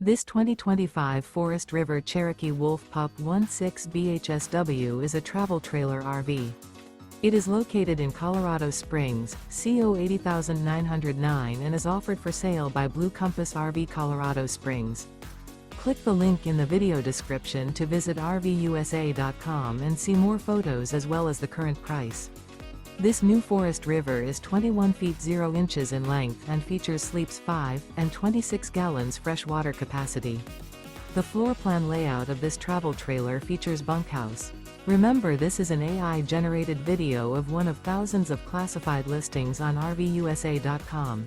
This 2025 Forest River Cherokee Wolf Pup 16 BHSW is a travel trailer RV. It is located in Colorado Springs, CO 80909 and is offered for sale by Blue Compass RV Colorado Springs. Click the link in the video description to visit RVUSA.com and see more photos as well as the current price. This new Forest River is 21 feet 0 inches in length and features sleeps 5 and 26 gallons fresh water capacity. The floor plan layout of this travel trailer features bunkhouse. Remember, this is an AI-generated video of one of thousands of classified listings on RVUSA.com.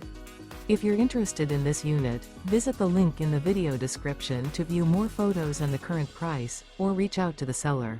If you're interested in this unit, visit the link in the video description to view more photos and the current price, or reach out to the seller.